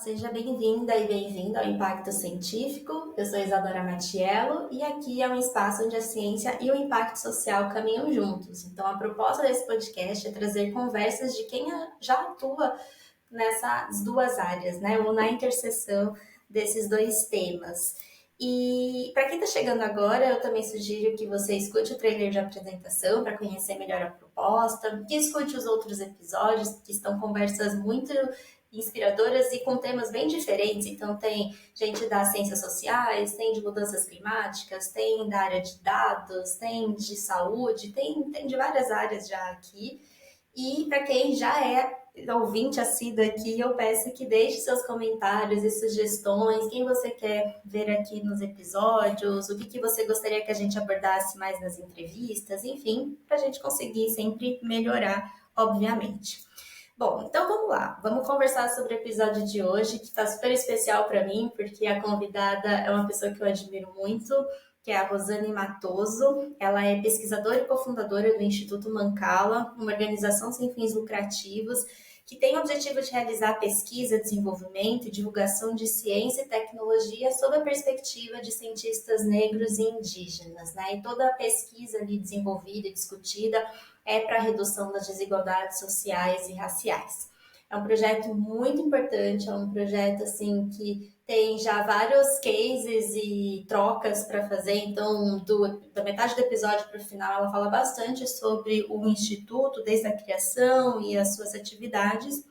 seja bem-vinda e bem-vindo ao Impacto Científico. Eu sou Isadora Matiello e aqui é um espaço onde a ciência e o impacto social caminham juntos. Então, a proposta desse podcast é trazer conversas de quem já atua nessas duas áreas, né? Ou na interseção desses dois temas. E para quem está chegando agora, eu também sugiro que você escute o trailer de apresentação para conhecer melhor a proposta, que escute os outros episódios, que estão conversas muito inspiradoras e com temas bem diferentes. Então, tem gente das ciências sociais, tem de mudanças climáticas, tem da área de dados, tem de saúde, tem de várias áreas já aqui. E para quem já é ouvinte assíduo aqui, eu peço que deixe seus comentários e sugestões, quem você quer ver aqui nos episódios, o que você gostaria que a gente abordasse mais nas entrevistas, enfim, para a gente conseguir sempre melhorar, obviamente. Bom, então vamos lá. Vamos conversar sobre o episódio de hoje, que está super especial para mim, porque a convidada é uma pessoa que eu admiro muito, que é a Rosane Matoso. Ela é pesquisadora e cofundadora do Instituto Mancala, uma organização sem fins lucrativos que tem o objetivo de realizar pesquisa, desenvolvimento e divulgação de ciência e tecnologia sob a perspectiva de cientistas negros e indígenas, né? E toda a pesquisa ali desenvolvida e discutida é para a redução das desigualdades sociais e raciais. É um projeto muito importante, é um projeto assim que tem já vários cases e trocas para fazer. Então, da metade do episódio para o final, ela fala bastante sobre o Instituto, desde a criação e as suas atividades.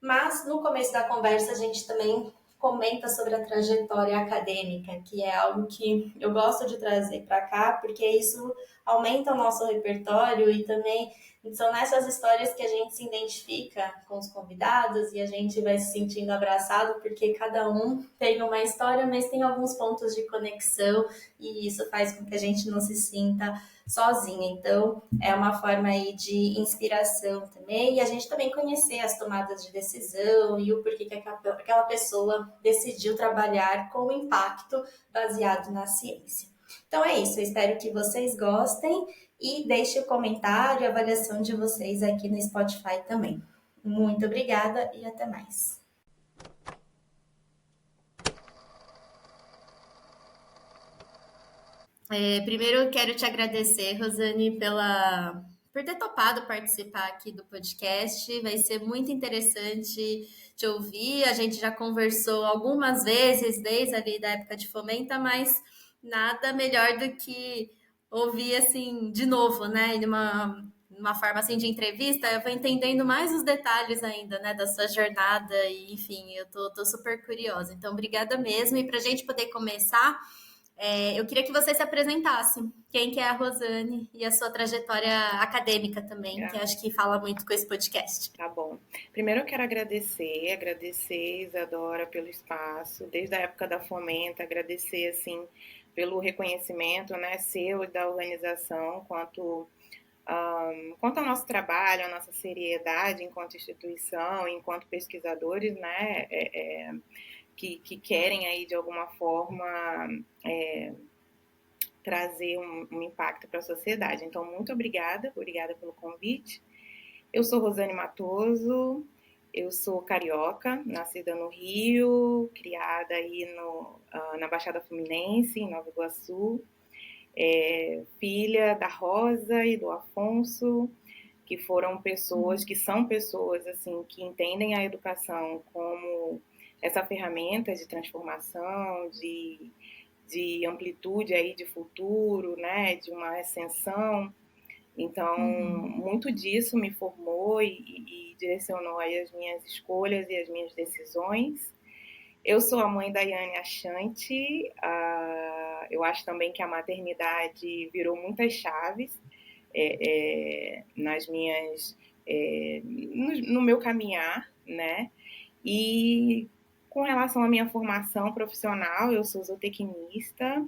Mas, no começo da conversa, a gente também comenta sobre a trajetória acadêmica, que é algo que eu gosto de trazer para cá, porque isso aumenta o nosso repertório e também são nessas histórias que a gente se identifica com os convidados e a gente vai se sentindo abraçado, porque cada um tem uma história, mas tem alguns pontos de conexão e isso faz com que a gente não se sinta sozinha. Então, é uma forma aí de inspiração também, e a gente também conhecer as tomadas de decisão e o porquê que aquela pessoa decidiu trabalhar com impacto baseado na ciência. Então é isso, eu espero que vocês gostem e deixe o comentário e a avaliação de vocês aqui no Spotify também. Muito obrigada e até mais. Primeiro eu quero te agradecer, Rosane, por ter topado participar aqui do podcast. Vai ser muito interessante te ouvir. A gente já conversou algumas vezes, desde ali da época de Fomenta, mas nada melhor do que ouvir assim de novo, né? Numa forma assim de entrevista, eu vou entendendo mais os detalhes ainda, né, da sua jornada, e enfim, eu tô super curiosa. Então, obrigada mesmo. E para a gente poder começar. Eu queria que você se apresentasse. Quem que é a Rosane e a sua trajetória acadêmica também, que acho que fala muito com esse podcast. Tá bom. Primeiro eu quero agradecer, Isadora, pelo espaço, desde a época da Fomenta, agradecer, assim, pelo reconhecimento, né, seu e da organização, quanto ao nosso trabalho, a nossa seriedade enquanto instituição, enquanto pesquisadores, né, que querem aí, de alguma forma, trazer um impacto para a sociedade. Então, muito obrigada pelo convite. Eu sou Rosane Matoso, eu sou carioca, nascida no Rio, criada aí na Baixada Fluminense, em Nova Iguaçu, filha da Rosa e do Afonso, que são pessoas assim, que entendem a educação como essa ferramenta de transformação, de amplitude aí de futuro, né, de uma ascensão. Então, muito disso me formou e direcionou aí as minhas escolhas e as minhas decisões. Eu sou a mãe da Yane Achante. Eu acho também que a maternidade virou muitas chaves nas minhas, no meu caminhar, né? E com relação à minha formação profissional, eu sou zootecnista,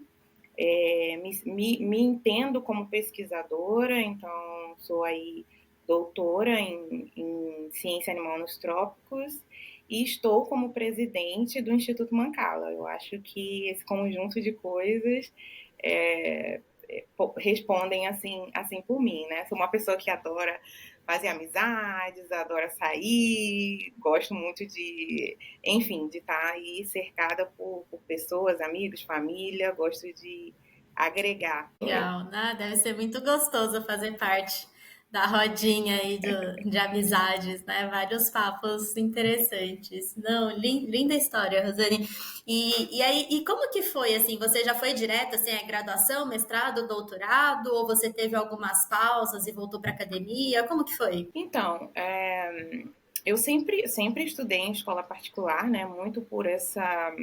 me entendo como pesquisadora, então sou aí doutora em ciência animal nos trópicos e estou como presidente do Instituto Mancala. Eu acho que esse conjunto de coisas respondem assim por mim, né? Sou uma pessoa que adora fazer amizades, adoro sair, gosto muito de, enfim, de estar aí cercada por pessoas, amigos, família, gosto de agregar. Legal, né? Deve ser muito gostoso fazer parte da rodinha aí de amizades, né? Vários papos interessantes. Não, linda história, Rosane. E aí, e como que foi, assim? Você já foi direto, assim, a graduação, mestrado, doutorado? Ou você teve algumas pausas e voltou para academia? Como que foi? Então, eu sempre estudei em escola particular, né? Muito por essa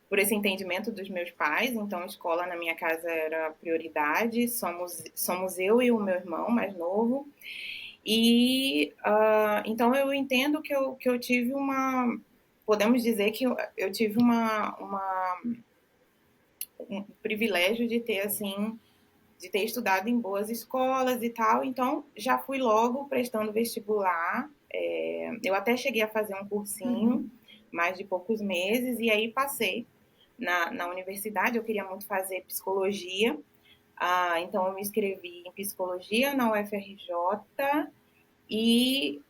por esse entendimento dos meus pais, então a escola na minha casa era prioridade, somos eu e o meu irmão mais novo, e então eu entendo que eu tive podemos dizer que eu tive um privilégio de ter, assim, de ter estudado em boas escolas e tal, então já fui logo prestando vestibular, eu até cheguei a fazer um cursinho, Uhum. mais de poucos meses, e aí passei na universidade, eu queria muito fazer psicologia, então eu me inscrevi em psicologia na UFRJ e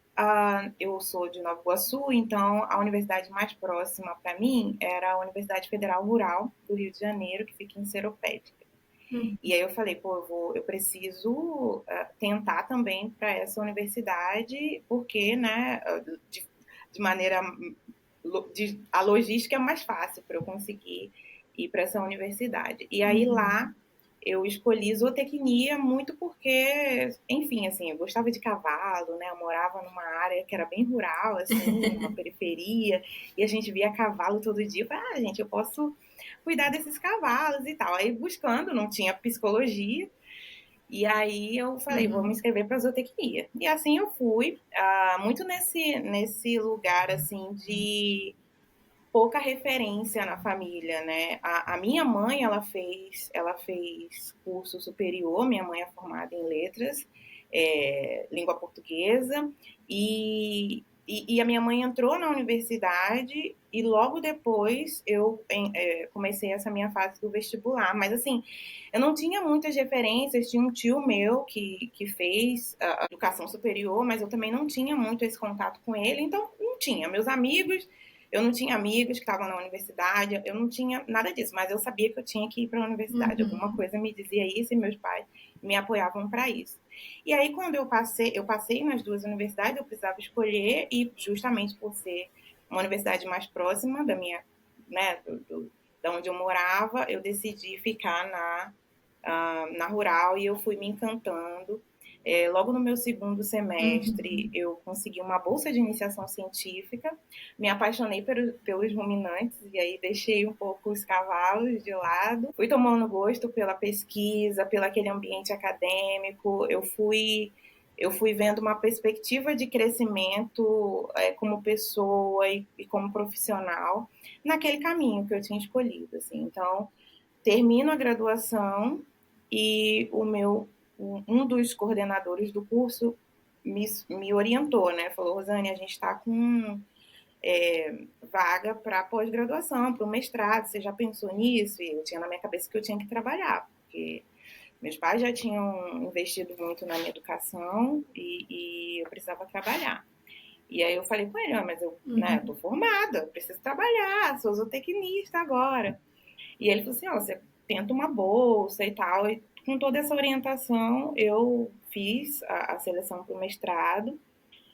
eu sou de Nova Iguaçu, então a universidade mais próxima para mim era a Universidade Federal Rural do Rio de Janeiro, que fica em Seropédica. Uhum. E aí eu falei, pô, eu preciso tentar também para essa universidade, porque, né, de maneira a logística é mais fácil para eu conseguir ir para essa universidade. E aí lá Uhum. eu escolhi zootecnia muito porque, enfim, assim, eu gostava de cavalo, né? Eu morava numa área que era bem rural, assim, uma periferia, e a gente via cavalo todo dia. Eu falei, gente, eu posso cuidar desses cavalos e tal. Aí buscando, não tinha psicologia, e aí eu falei, vou me Uhum. inscrever para zootecnia. E assim eu fui, muito nesse lugar, assim, de pouca referência na família, né? A minha mãe, ela fez curso superior, minha mãe é formada em letras, língua portuguesa, e a minha mãe entrou na universidade e logo depois eu comecei essa minha fase do vestibular. Mas assim, eu não tinha muitas referências, tinha um tio meu que fez a educação superior, mas eu também não tinha muito esse contato com ele, então não tinha. Meus amigos, eu não tinha amigos que estavam na universidade, eu não tinha nada disso, mas eu sabia que eu tinha que ir para a universidade. Alguma Uhum. coisa me dizia isso e meus pais me apoiavam para isso. E aí, quando eu passei nas duas universidades, eu precisava escolher, e justamente por ser uma universidade mais próxima da minha, né, da onde eu morava, eu decidi ficar na rural e eu fui me encantando. Logo no meu segundo semestre, Uhum. eu consegui uma bolsa de iniciação científica, me apaixonei pelos ruminantes e aí deixei um pouco os cavalos de lado. Fui tomando gosto pela pesquisa, pelo aquele ambiente acadêmico. Eu fui vendo uma perspectiva de crescimento como pessoa e como profissional naquele caminho que eu tinha escolhido. Assim. Então, termino a graduação e um dos coordenadores do curso me orientou, né? Falou, Rosane, a gente está com vaga para pós-graduação, para o mestrado, você já pensou nisso? E eu tinha na minha cabeça que eu tinha que trabalhar, porque meus pais já tinham investido muito na minha educação e eu precisava trabalhar. E aí eu falei com ele, mas eu, né, tô Uhum. formada, eu preciso trabalhar, sou zootecnista agora. E ele falou assim, você tenta uma bolsa e tal. E com toda essa orientação, eu fiz a seleção para o mestrado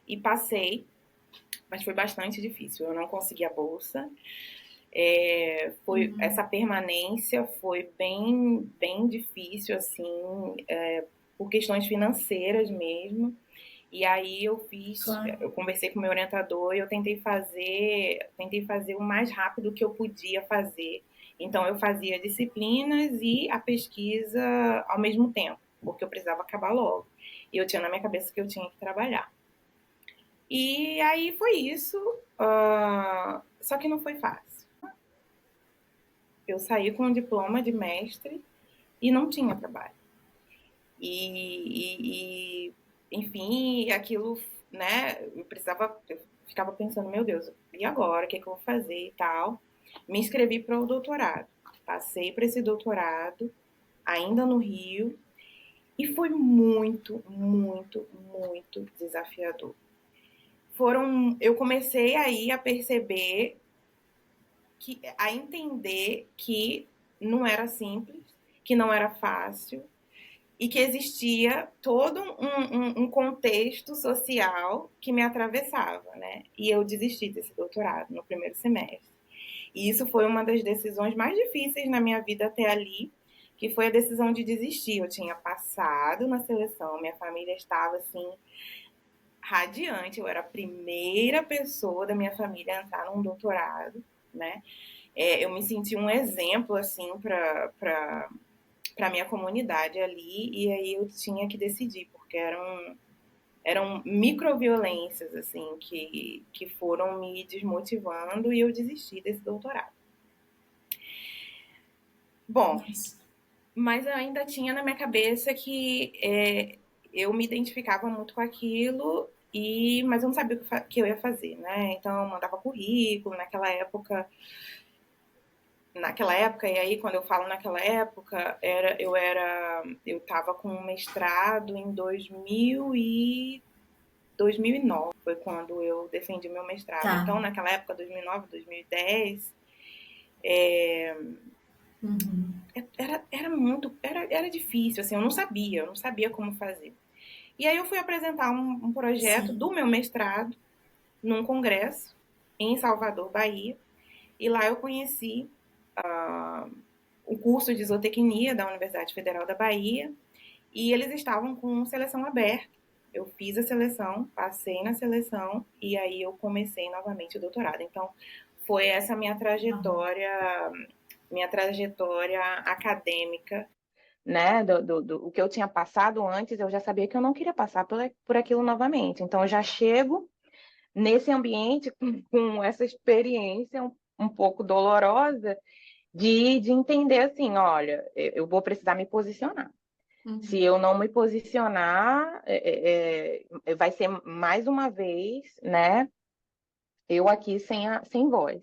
e passei, mas foi bastante difícil. Eu não consegui a bolsa. Essa Uhum. permanência foi bem difícil, assim, por questões financeiras mesmo. E aí Claro. eu conversei com o meu orientador e eu tentei fazer o mais rápido que eu podia fazer. Então eu fazia disciplinas e a pesquisa ao mesmo tempo, porque eu precisava acabar logo. E eu tinha na minha cabeça que eu tinha que trabalhar. E aí foi isso, só que não foi fácil. Eu saí com um diploma de mestre e não tinha trabalho. Enfim, aquilo, né, eu ficava pensando, meu Deus, e agora, o que, é que eu vou fazer e tal. Me inscrevi para o doutorado, passei para esse doutorado, ainda no Rio, E foi muito, muito, muito desafiador. Eu comecei aí a perceber, a entender que não era simples, que não era fácil, e que existia todo um contexto social que me atravessava, né? E eu desisti desse doutorado no primeiro semestre. E isso foi uma das decisões mais difíceis na minha vida até ali, que foi a decisão de desistir. Eu tinha passado na seleção, minha família estava assim radiante, eu era a primeira pessoa da minha família a entrar num doutorado, né? Eu me senti um exemplo assim para minha comunidade ali, e aí eu tinha que decidir, porque eram microviolências assim que foram me desmotivando, e eu desisti desse doutorado. Bom, Nossa. mas eu ainda tinha na minha cabeça que eu me identificava muito com aquilo, mas eu não sabia o que eu ia fazer, né? Então eu mandava currículo naquela época, e aí quando eu falo naquela época, eu estava com um mestrado em 2009, foi quando eu defendi meu mestrado. Tá. Então naquela época, 2009, 2010, Uhum. era difícil, assim, eu não sabia como fazer. E aí eu fui apresentar um projeto Sim. do meu mestrado num congresso em Salvador, Bahia, e lá eu conheci o curso de zootecnia da Universidade Federal da Bahia, e eles estavam com seleção aberta. Eu fiz a seleção, passei na seleção, e aí eu comecei novamente o doutorado. Então, foi essa minha trajetória acadêmica, né, o que eu tinha passado antes, eu já sabia que eu não queria passar por aquilo novamente. Então, eu já chego nesse ambiente com essa experiência um pouco dolorosa de entender assim, olha, eu vou precisar me posicionar. Se Uhum. eu não me posicionar, vai ser mais uma vez, né, eu aqui sem voz.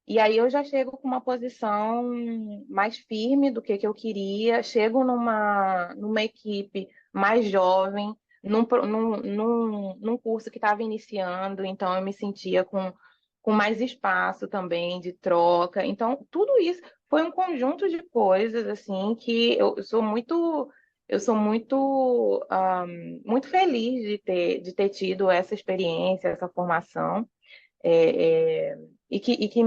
E aí eu já chego com uma posição mais firme do que eu queria, chego numa equipe mais jovem, num curso que estava iniciando, então eu me sentia com mais espaço também de troca. Então, tudo isso foi um conjunto de coisas assim que eu sou muito feliz de ter tido essa experiência, essa formação. É, é, e que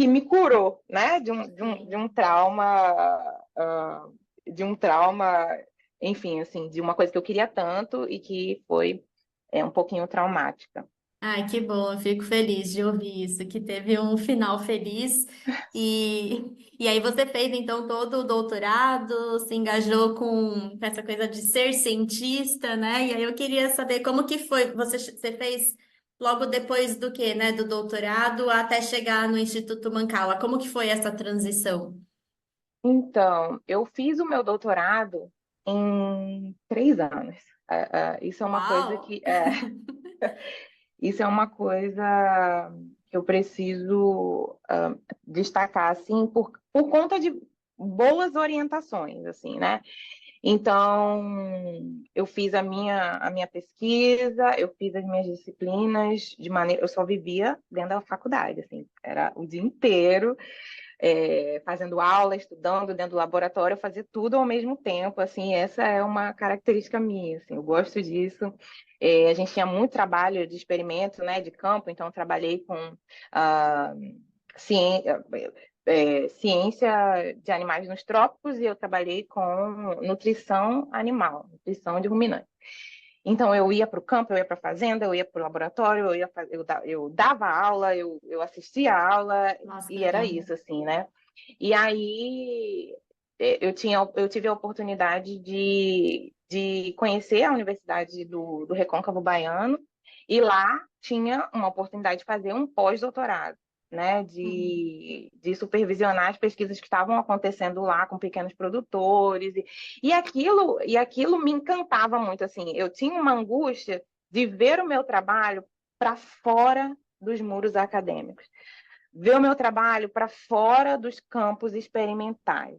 me curou, né? De um Sim. trauma, ah, de um trauma, enfim, assim, de uma coisa que eu queria tanto e que foi um pouquinho traumática. Ai, que bom, eu fico feliz de ouvir isso, que teve um final feliz. E aí você fez então todo o doutorado, se engajou com essa coisa de ser cientista, né? E aí eu queria saber como que foi, você fez logo depois do que, né, do doutorado até chegar no Instituto Mancala, como que foi essa transição? Então, eu fiz o meu doutorado em 3 anos. Isso é uma coisa Uau! isso é uma coisa que eu preciso destacar, assim, por conta de boas orientações, assim, né? Então, eu fiz a minha pesquisa, eu fiz as minhas disciplinas de maneira. Eu só vivia dentro da faculdade, assim, era o dia inteiro fazendo aula, estudando dentro do laboratório, eu fazia tudo ao mesmo tempo, assim, essa é uma característica minha, assim, eu gosto disso. A gente tinha muito trabalho de experimento, né, de campo, então eu trabalhei com ah, ciência, ciência de animais nos trópicos, e eu trabalhei com nutrição animal, nutrição de ruminantes. Então, eu ia para o campo, eu ia para a fazenda, eu ia para o laboratório, eu dava aula, eu assistia a aula, Nossa, que e era legal. isso, assim, né? E aí, eu tive a oportunidade de conhecer a Universidade do Recôncavo Baiano, e lá tinha uma oportunidade de fazer um pós-doutorado, né? Uhum. De supervisionar as pesquisas que estavam acontecendo lá com pequenos produtores, e aquilo me encantava muito, assim. Eu tinha uma angústia de ver o meu trabalho para fora dos muros acadêmicos, ver o meu trabalho para fora dos campos experimentais.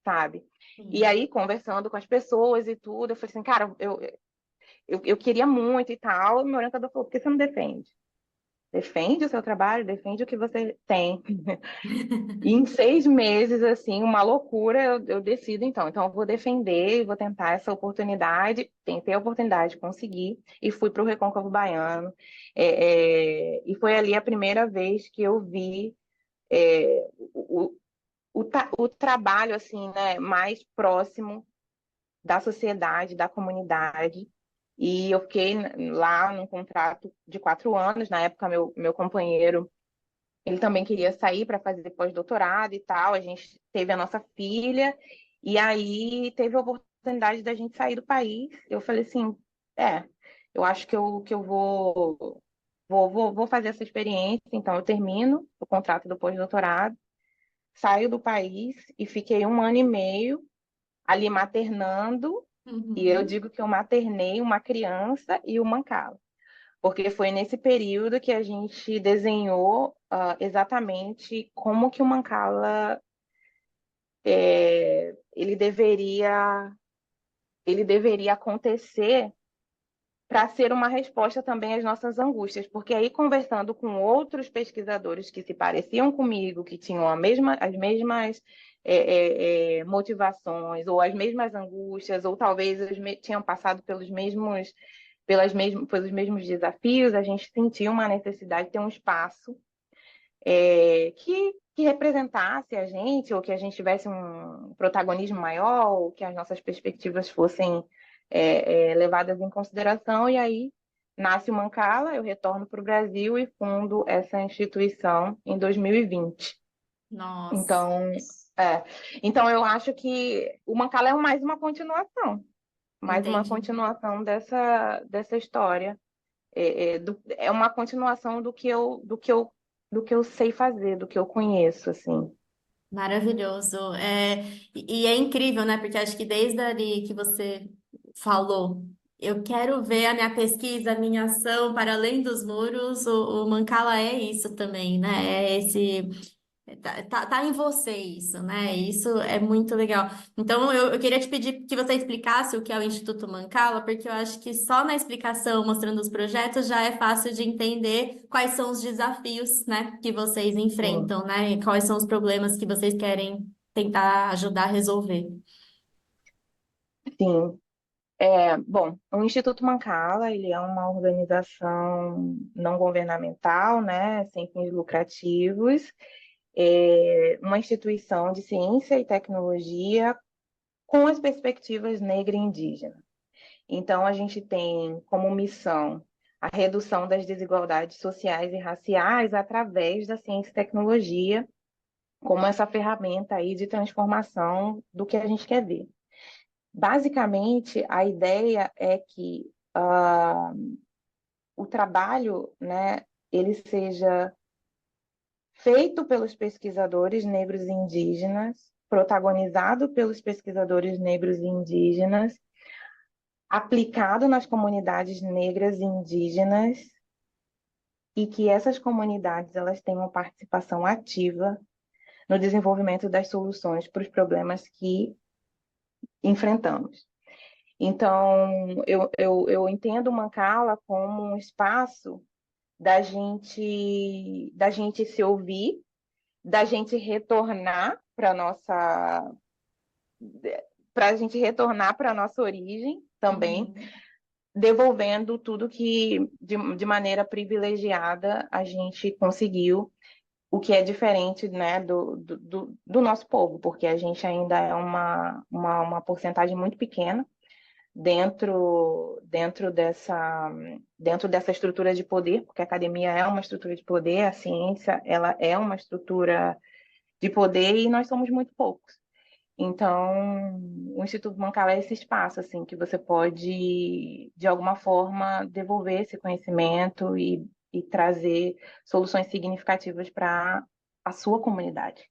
sabe? E Sim. aí, conversando com as pessoas e tudo, eu falei assim, cara, eu queria muito e tal. E meu orientador falou, por que você não defende? Defende o seu trabalho, defende o que você tem. E em 6 meses, assim, uma loucura, eu decido, então. Então, eu vou defender, vou tentar essa oportunidade. Tentei a oportunidade, consegui, e fui para o Recôncavo Baiano. E foi ali a primeira vez que eu vi o trabalho, assim, né, mais próximo da sociedade, da comunidade. E eu fiquei lá num contrato de 4 anos. Na época, meu companheiro, ele também queria sair para fazer pós-doutorado e tal. A gente teve a nossa filha, e aí teve a oportunidade da gente sair do país. Eu falei assim: eu acho que eu vou fazer essa experiência. Então, eu termino o contrato do pós-doutorado, saio do país e fiquei 1 ano e meio ali maternando. E eu Uhum. digo que eu maternei uma criança e uma Mancala, porque foi nesse período que a gente desenhou exatamente como que o Mancala ele deveria acontecer para ser uma resposta também às nossas angústias, porque aí conversando com outros pesquisadores que se pareciam comigo, que tinham as mesmas motivações, ou as mesmas angústias, ou talvez tinham passado pelos mesmos desafios, a gente sentia uma necessidade de ter um espaço que representasse a gente, ou que a gente tivesse um protagonismo maior, ou que as nossas perspectivas fossem levadas em consideração. E aí nasce o Mancala, eu retorno para o Brasil e fundo essa instituição em 2020. Nossa, Então, é, então eu acho que o Mancala é mais uma entendi. continuação dessa história. É uma continuação do que eu sei fazer, do que eu conheço, assim. Maravilhoso. E é incrível, né? Porque acho que desde ali que você falou, eu quero ver a minha pesquisa, a minha ação para além dos muros, o Mancala é isso também, né? É esse. Tá em você isso, né? Isso é muito legal. Então, eu queria te pedir que você explicasse o que é o Instituto Mancala, porque eu acho que só na explicação, mostrando os projetos, já é fácil de entender quais são os desafios, né, que vocês Sim, enfrentam, né? E quais são os problemas que vocês querem tentar ajudar a resolver. sim. Bom, o Instituto Mancala, ele é uma organização não governamental, né, sem fins lucrativos, uma instituição de ciência e tecnologia com as perspectivas negra e indígena. Então, a gente tem como missão a redução das desigualdades sociais e raciais através da ciência e tecnologia, como essa ferramenta aí de transformação do que a gente quer ver. Basicamente, a ideia é que o trabalho, né, ele seja feito pelos pesquisadores negros e indígenas, protagonizado pelos pesquisadores negros e indígenas, aplicado nas comunidades negras e indígenas, e que essas comunidades elas tenham participação ativa no desenvolvimento das soluções para os problemas que enfrentamos. Então, eu entendo o Mancala como um espaço da gente se ouvir, da gente retornar para a gente retornar para a nossa origem também, Uhum. devolvendo tudo que de maneira privilegiada a gente conseguiu, o que é diferente, né, do nosso povo, porque a gente ainda é uma porcentagem muito pequena dentro dessa estrutura de poder, porque a academia é uma estrutura de poder, a ciência ela é uma estrutura de poder e nós somos muito poucos. Então, o Instituto Mancala é esse espaço assim que você pode, de alguma forma, devolver esse conhecimento e trazer soluções significativas para a sua comunidade.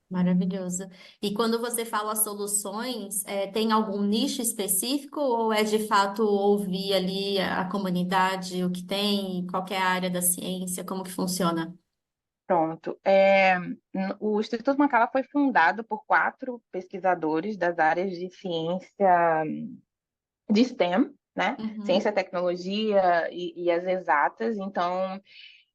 Maravilhoso. E quando você fala soluções, tem algum nicho específico ou é de fato ouvir ali a comunidade, o que tem, qualquer área da ciência, como que funciona? Pronto. O Instituto Macala foi fundado por 4 pesquisadores das áreas de ciência de STEM, né? Ciência, Uhum. tecnologia e as exatas. Então,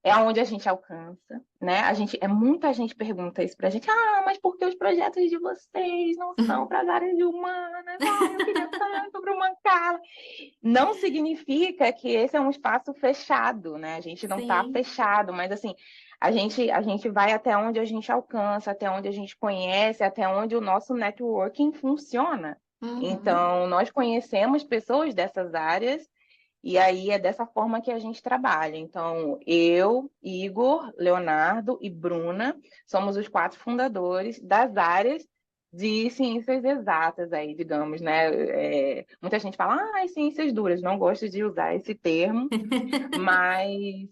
é onde a gente alcança, né? Muita gente pergunta isso pra gente. Ah, mas por que os projetos de vocês não são para as áreas de humanas? Ah, eu queria tanto para uma Macala. Não significa que esse é um espaço fechado, né? A gente não está Sim. fechado, mas assim, a gente vai até onde a gente alcança, até onde a gente conhece, até onde o nosso networking funciona. Uhum. Então, nós conhecemos pessoas dessas áreas e aí é dessa forma que a gente trabalha. Então, eu, Igor, Leonardo e Bruna somos os 4 fundadores das áreas de ciências exatas aí, digamos, né? Muita gente fala, ah, ciências duras, não gosto de usar esse termo, mas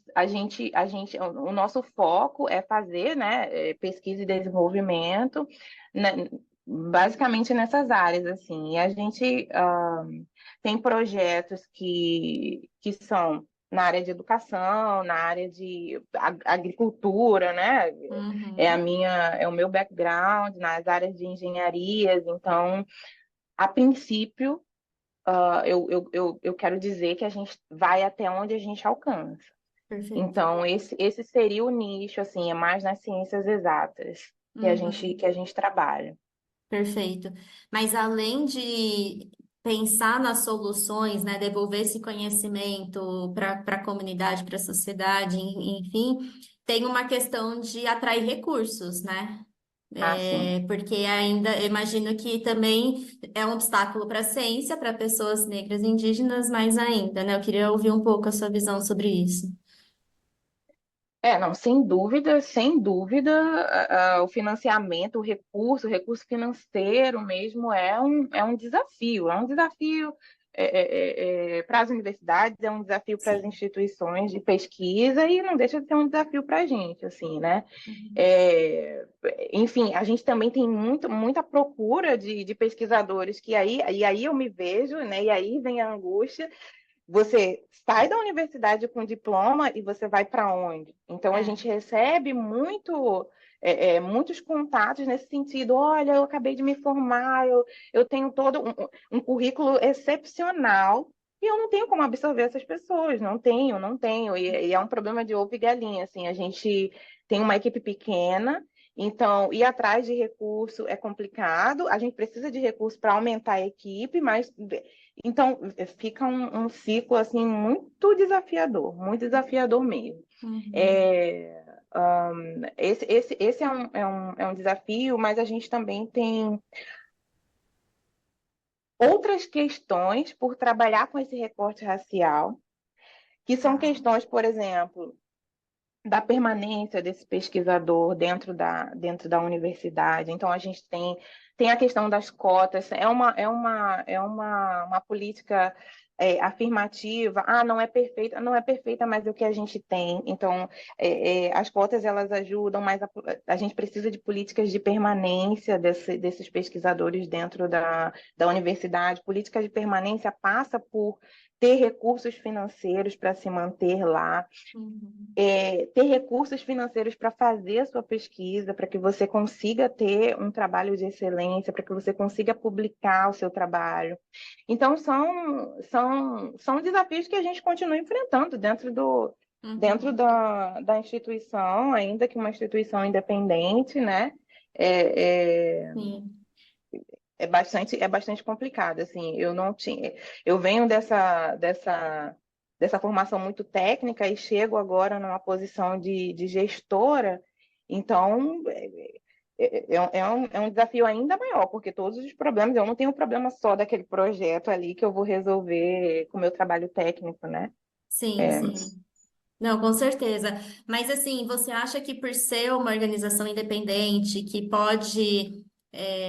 o nosso foco é fazer, né, pesquisa e desenvolvimento, né, basicamente nessas áreas, assim. E a gente tem projetos que são na área de educação, na área de agricultura, né? Uhum. É o meu background nas áreas de engenharias. Então, a princípio, eu quero dizer que a gente vai até onde a gente alcança. Perfeito. Então, esse seria o nicho, assim, é mais nas ciências exatas Uhum. que a gente trabalha. Perfeito. Mas além de pensar nas soluções, né, devolver esse conhecimento para a comunidade, para a sociedade, enfim, tem uma questão de atrair recursos, né? Ah, sim. Porque ainda eu imagino que também é um obstáculo para a ciência, para pessoas negras e indígenas, mais ainda, né? Eu queria ouvir um pouco a sua visão sobre isso. Não, sem dúvida, o financiamento, o recurso financeiro mesmo é um desafio para as universidades, é um desafio para as Sim. instituições de pesquisa e não deixa de ser um desafio para a gente, assim, né? Uhum. É, Enfim, a gente também tem muita procura de pesquisadores e aí eu me vejo, né? E aí vem a angústia. Você sai da universidade com diploma e você vai para onde? Então a É. gente recebe muitos contatos nesse sentido. Olha, eu acabei de me formar, eu tenho todo um currículo excepcional e eu não tenho como absorver essas pessoas. Não tenho. E é um problema de ovo e galinha. Assim, a gente tem uma equipe pequena. Então, ir atrás de recurso é complicado. A gente precisa de recurso para aumentar a equipe, mas então, fica um ciclo assim muito desafiador mesmo. Uhum. É, esse é um desafio, mas a gente também tem outras questões por trabalhar com esse recorte racial, que são Tá. questões, por exemplo, da permanência desse pesquisador dentro da universidade. Então, a gente tem a questão das cotas, uma política afirmativa. Ah, não é perfeita, mas é o que a gente tem. Então, as cotas, elas ajudam, mas a gente precisa de políticas de permanência desses pesquisadores dentro da universidade. Política de permanência passa por ter recursos financeiros para se manter lá, Uhum. ter recursos financeiros para fazer a sua pesquisa, para que você consiga ter um trabalho de excelência, para que você consiga publicar o seu trabalho. Então, são desafios que a gente continua enfrentando dentro Uhum. da instituição, ainda que uma instituição independente, né? É, é, Sim. é bastante complicado, assim, eu não tinha, eu venho dessa formação muito técnica e chego agora numa posição de gestora, então é um desafio ainda maior, porque todos os problemas, eu não tenho problema só daquele projeto ali que eu vou resolver com o meu trabalho técnico, né? Sim, É, sim. Não, com certeza. Mas assim, você acha que por ser uma organização independente, que pode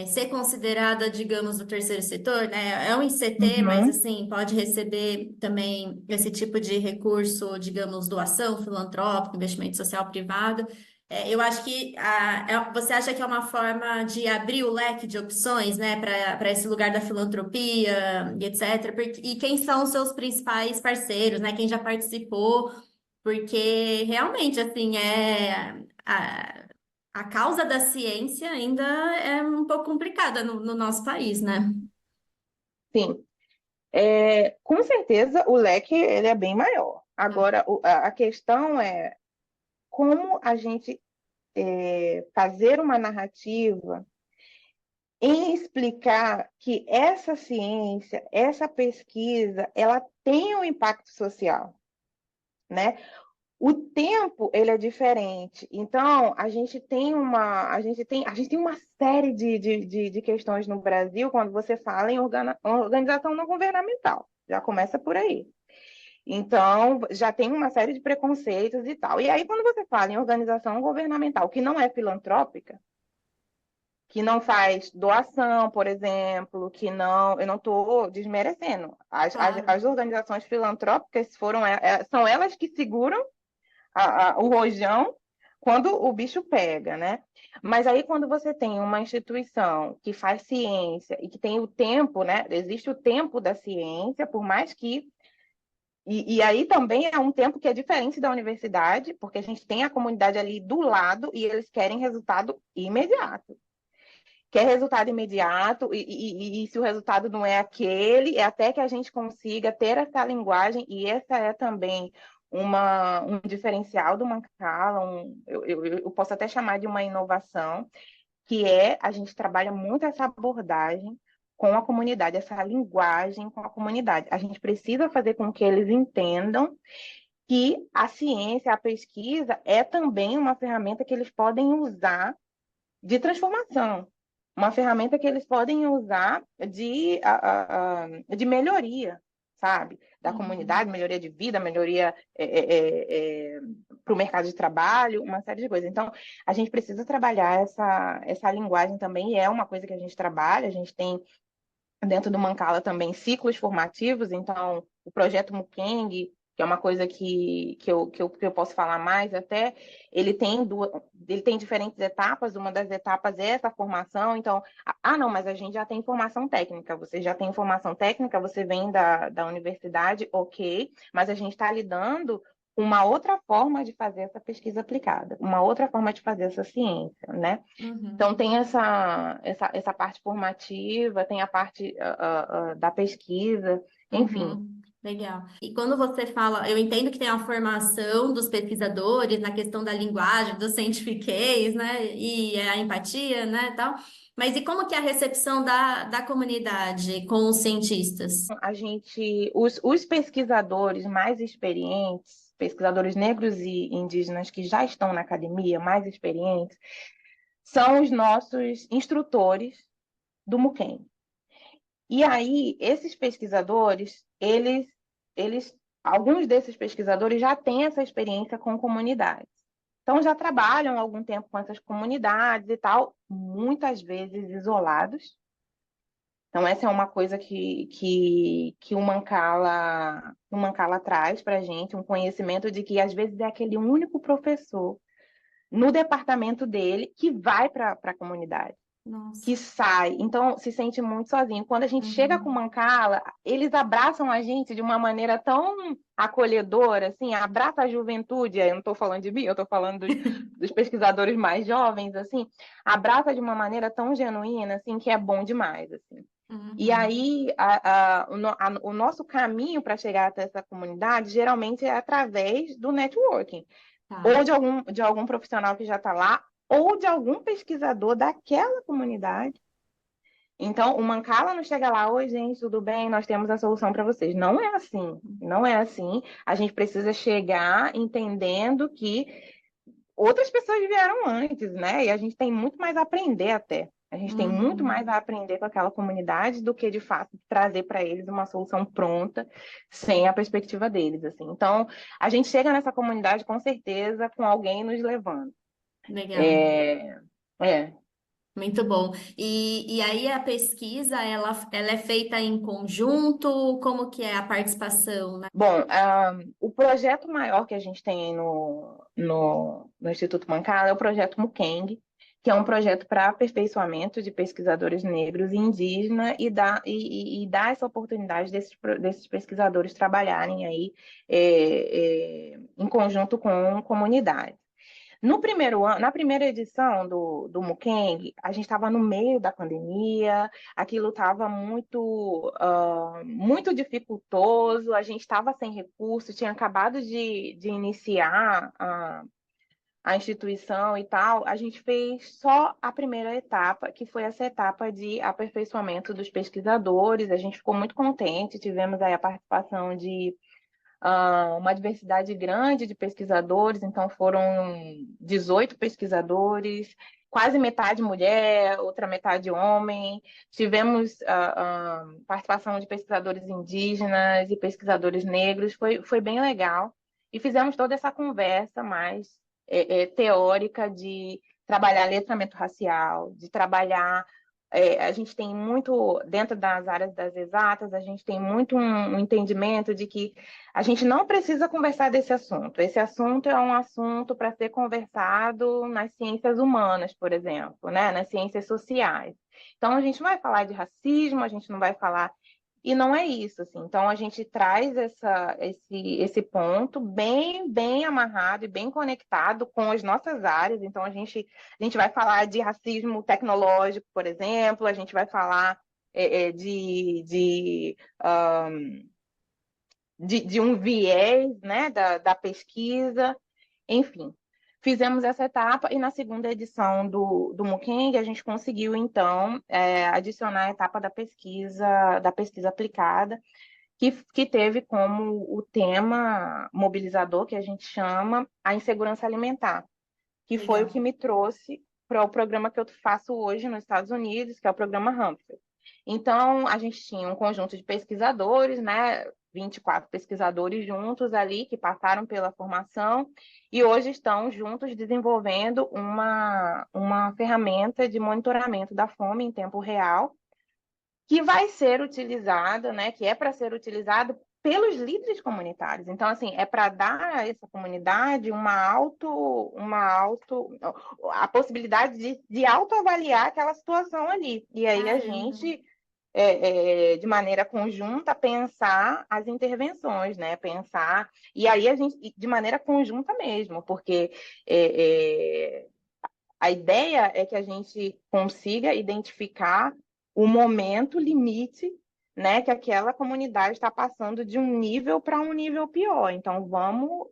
ser considerada, digamos, do terceiro setor, né? É um ICT, mas uhum. assim, pode receber também esse tipo de recurso, digamos, doação filantrópica, investimento social privado. Eu acho que você acha que é uma forma de abrir o leque de opções, né, para esse lugar da filantropia e etc. E quem são os seus principais parceiros, né? Quem já participou? Porque realmente, assim, a, a causa da ciência ainda é um pouco complicada no nosso país, né? Sim, com certeza o leque ele é bem maior. Agora, a questão é como a gente fazer uma narrativa em explicar que essa ciência, essa pesquisa, ela tem um impacto social, né? O tempo ele é diferente, então a gente tem uma série de questões no Brasil quando você fala em organização não governamental, já começa por aí. Então, já tem uma série de preconceitos e tal. E aí, quando você fala em organização governamental que não é filantrópica, que não faz doação, por exemplo, que não, eu não estou desmerecendo. Claro. As organizações filantrópicas são elas que seguram o rojão quando o bicho pega, né? Mas aí quando você tem uma instituição que faz ciência e que tem o tempo, né? Existe o tempo da ciência, por mais que e aí também é um tempo que é diferente da universidade, porque a gente tem a comunidade ali do lado e eles querem resultado imediato. Quer resultado imediato, e se o resultado não é aquele, é até que a gente consiga ter essa linguagem, e essa é também um diferencial do Mancala, eu posso até chamar de uma inovação, que é a gente trabalha muito essa abordagem com a comunidade, essa linguagem com a comunidade. A gente precisa fazer com que eles entendam que a ciência, a pesquisa, é também uma ferramenta que eles podem usar de transformação, uma ferramenta que eles podem usar de melhoria, sabe? Da comunidade, Uhum. melhoria de vida, melhoria para o mercado de trabalho, uma série de coisas. Então, a gente precisa trabalhar essa linguagem também, e é uma coisa que a gente trabalha, a gente tem dentro do Mancala também ciclos formativos, então o projeto Mukeng, que é uma coisa que eu posso falar mais até, ele tem diferentes etapas, uma das etapas é essa formação, então, não, mas a gente já tem formação técnica, você já tem formação técnica, você vem da universidade, ok, mas a gente está lidando com uma outra forma de fazer essa pesquisa aplicada, uma outra forma de fazer essa ciência, né? Então, Uhum. tem essa parte formativa, tem a parte da pesquisa, enfim. Uhum, legal. E quando você fala, eu entendo que tem a formação dos pesquisadores na questão da linguagem, do scientifiquez, né, e a empatia, né, tal. Mas e como que é a recepção da comunidade com os cientistas? Os pesquisadores mais experientes, pesquisadores negros e indígenas que já estão na academia, mais experientes, são os nossos instrutores do Muquem. E aí, esses pesquisadores, alguns desses pesquisadores já têm essa experiência com comunidades. Então, já trabalham há algum tempo com essas comunidades e tal, muitas vezes isolados. Então, essa é uma coisa que o Mancala traz para a gente, um conhecimento de que, às vezes, é aquele único professor no departamento dele que vai para a comunidade, Nossa. que sai, então se sente muito sozinho. Quando a gente chega com Uhum. Mancala, eles abraçam a gente de uma maneira tão acolhedora, assim, abraça a juventude, eu não estou falando de mim, eu estou falando dos pesquisadores mais jovens, assim, abraça de uma maneira tão genuína, assim, que é bom demais, assim. E Uhum. aí, o nosso caminho para chegar até essa comunidade geralmente é através do networking, Tá. ou de algum profissional que já está lá, ou de algum pesquisador daquela comunidade. Então, o Mancala não chega lá, oi, gente, tudo bem? Nós temos a solução para vocês. Não é assim, não é assim. A gente precisa chegar entendendo que outras pessoas vieram antes, né? E a gente tem muito mais a aprender até. A gente tem muito mais Uhum. a aprender com aquela comunidade do que, de fato, trazer para eles uma solução pronta, sem a perspectiva deles, assim. Então, a gente chega nessa comunidade, com certeza, com alguém nos levando. Legal. É, é. Muito bom. E aí a pesquisa, ela é feita em conjunto? Como que é a participação, né? Bom, o projeto maior que a gente tem no Instituto Mancala é o projeto Mukeng, que é um projeto para aperfeiçoamento de pesquisadores negros e indígenas e dar essa oportunidade desses pesquisadores trabalharem aí em conjunto com comunidades. No primeiro ano, na primeira edição do Mukeng, a gente estava no meio da pandemia, aquilo estava muito dificultoso, a gente estava sem recursos, tinha acabado de iniciar a instituição e tal. A gente fez só a primeira etapa, que foi essa etapa de aperfeiçoamento dos pesquisadores. A gente ficou muito contente, tivemos aí a participação de uma diversidade grande de pesquisadores, então foram 18 pesquisadores, quase metade mulher, outra metade homem. Tivemos participação de pesquisadores indígenas e pesquisadores negros, foi bem legal. E fizemos toda essa conversa mais teórica de trabalhar letramento racial, de trabalhar a gente tem muito, dentro das áreas das exatas, a gente tem muito um entendimento de que a gente não precisa conversar desse assunto. Esse assunto é um assunto para ser conversado nas ciências humanas, por exemplo, né? Nas ciências sociais. Então, a gente não vai falar de racismo, a gente não vai falar. E não é isso, assim. Então, a gente traz esse ponto bem amarrado e bem conectado com as nossas áreas. Então, a gente vai falar de racismo tecnológico, por exemplo, a gente vai falar de um viés, né, da pesquisa, enfim. Fizemos essa etapa e na segunda edição do Mukeng a gente conseguiu, então, adicionar a etapa da pesquisa aplicada, que teve como o tema mobilizador, que a gente chama, a insegurança alimentar, que foi o Legal. que me trouxe para o programa que eu faço hoje nos Estados Unidos, que é o programa Humphrey. Então, a gente tinha um conjunto de pesquisadores, né? 24 pesquisadores juntos ali, que passaram pela formação e hoje estão juntos desenvolvendo uma ferramenta de monitoramento da fome em tempo real, que vai ser utilizada, né? Que é para ser utilizado pelos líderes comunitários. Então, assim, é para dar a essa comunidade a possibilidade de autoavaliar aquela situação ali. E aí a Caramba. gente, de maneira conjunta, pensar as intervenções, né? Pensar. E aí a gente, de maneira conjunta mesmo, porque a ideia é que a gente consiga identificar o momento limite, né, que aquela comunidade está passando de um nível para um nível pior. Então, vamos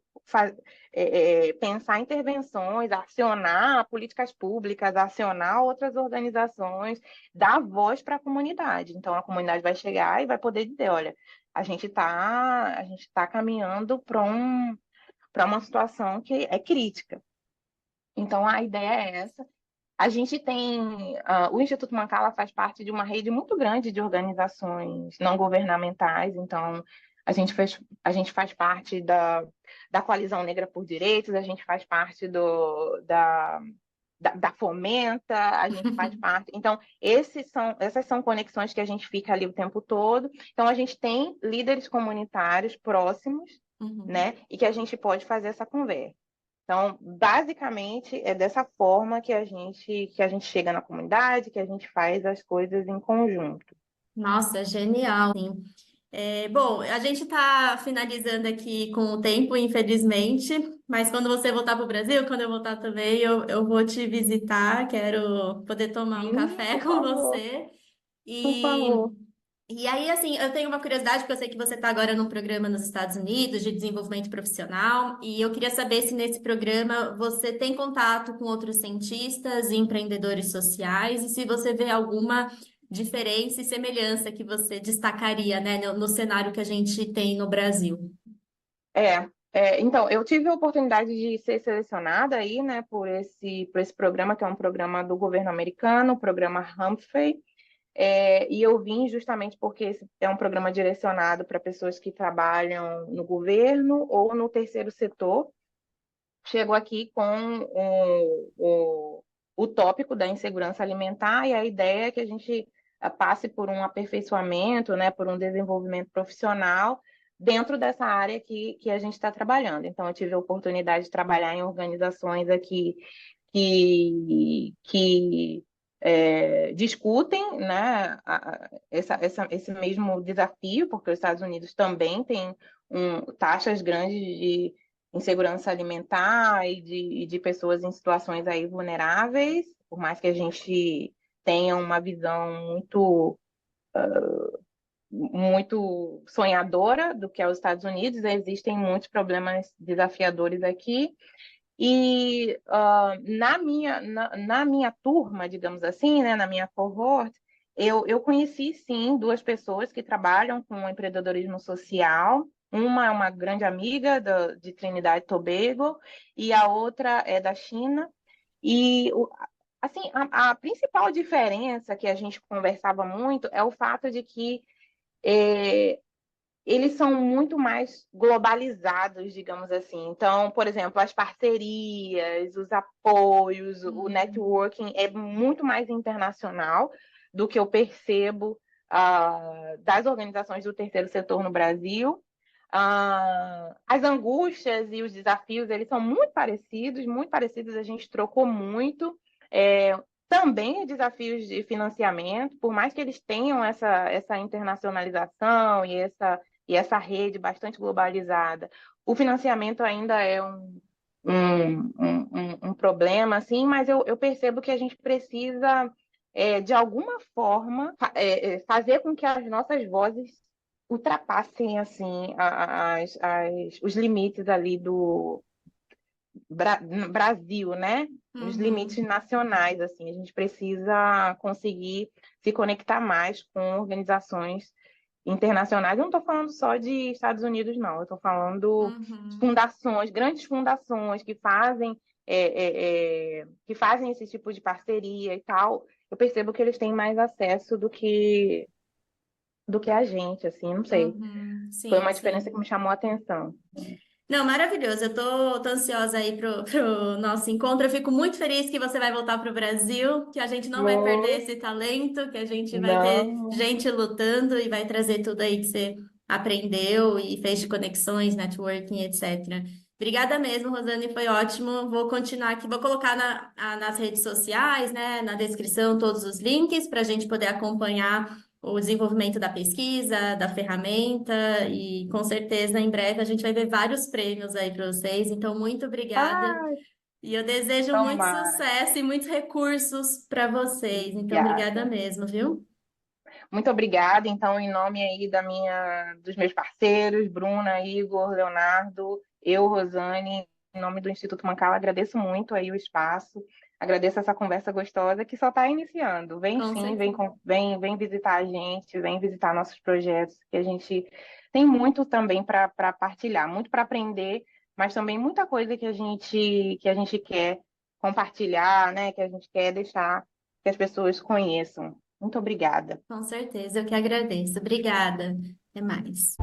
pensar intervenções, acionar políticas públicas, acionar outras organizações, dar voz para a comunidade. Então, a comunidade vai chegar e vai poder dizer, olha, a gente tá caminhando para uma situação que é crítica. Então, a ideia é essa. A gente tem. O Instituto Mancala faz parte de uma rede muito grande de organizações não governamentais, então a gente faz parte da Coalizão Negra por Direitos, a gente faz parte da Fomenta, a gente faz parte. Então, essas são conexões que a gente fica ali o tempo todo. Então, a gente tem líderes comunitários próximos, Uhum. né, e que a gente pode fazer essa conversa. Então, basicamente, é dessa forma que a gente chega na comunidade, que a gente faz as coisas em conjunto. Nossa, genial. Sim. Bom, a gente está finalizando aqui com o tempo, infelizmente, mas quando você voltar para o Brasil, quando eu voltar também, eu vou te visitar, quero poder tomar um Sim, café por com favor, você. por E, favor. e aí, assim, eu tenho uma curiosidade, porque eu sei que você está agora num programa nos Estados Unidos de desenvolvimento profissional, e eu queria saber se nesse programa você tem contato com outros cientistas e empreendedores sociais, e se você vê alguma diferença e semelhança que você destacaria, né, no cenário que a gente tem no Brasil. Então, eu tive a oportunidade de ser selecionada aí, né, por esse programa, que é um programa do governo americano, o programa Humphrey. E eu vim justamente porque esse é um programa direcionado para pessoas que trabalham no governo ou no terceiro setor. Chego aqui com o tópico da insegurança alimentar e a ideia é que a gente passe por um aperfeiçoamento, né, por um desenvolvimento profissional dentro dessa área que a gente está trabalhando. Então, eu tive a oportunidade de trabalhar em organizações aqui que discutem, né, esse mesmo desafio, porque os Estados Unidos também têm taxas grandes insegurança alimentar e de pessoas em situações aí vulneráveis, por mais que a gente tenha uma visão muito sonhadora do que é os Estados Unidos, existem muitos problemas desafiadores aqui. E na minha turma, digamos assim, né, na minha cohort, eu conheci, sim, duas pessoas que trabalham com empreendedorismo social. Uma é uma grande amiga de Trinidad e Tobago e a outra é da China. E, assim, a principal diferença que a gente conversava muito é o fato de que é, eles são muito mais globalizados, digamos assim. Então, por exemplo, as parcerias, os apoios, o networking é muito mais internacional do que eu percebo das organizações do terceiro setor no Brasil. As angústias e os desafios, eles são muito parecidos, a gente trocou muito. É, também desafios de financiamento, por mais que eles tenham essa internacionalização e essa rede bastante globalizada, o financiamento ainda é um problema, assim, mas eu percebo que a gente precisa, de alguma forma, fazer com que as nossas vozes ultrapassem assim os limites ali do Brasil, né? Os limites Uhum. nacionais, assim, a gente precisa conseguir se conectar mais com organizações internacionais. Eu não estou falando só de Estados Unidos, não. Eu estou falando de Uhum. fundações, grandes fundações que fazem esse tipo de parceria e tal. Eu percebo que eles têm mais acesso do que a gente, assim, não sei. Uhum. Foi Sim, uma diferença sim. que me chamou a atenção. Não, maravilhoso. Tô ansiosa aí pro nosso encontro. Eu fico muito feliz que você vai voltar pro Brasil, que a gente não vai perder Oh, esse talento, que a gente vai ver não. gente lutando e vai trazer tudo aí que você aprendeu e fez de conexões, networking, etc. Obrigada mesmo, Rosane, foi ótimo. Vou continuar aqui, vou colocar nas redes sociais, né, na descrição todos os links para a gente poder acompanhar o desenvolvimento da pesquisa, da ferramenta, e com certeza em breve a gente vai ver vários prêmios aí para vocês. Então, muito obrigada. Ai, E eu desejo muito tomara. sucesso e muitos recursos para vocês. Então, obrigada Obrigada. mesmo, viu? Muito obrigada. Então, em nome aí dos meus parceiros, Bruna, Igor, Leonardo, eu, Rosane, em nome do Instituto Mancala, agradeço muito aí o espaço, agradeço essa conversa gostosa que só está iniciando. Vem Com sim, certeza. vem visitar a gente, vem visitar nossos projetos, que a gente tem muito também para partilhar, muito para aprender, mas também muita coisa que a gente quer compartilhar, né? Que a gente quer deixar que as pessoas conheçam. Muito obrigada. Com certeza, eu que agradeço. Obrigada. Até mais.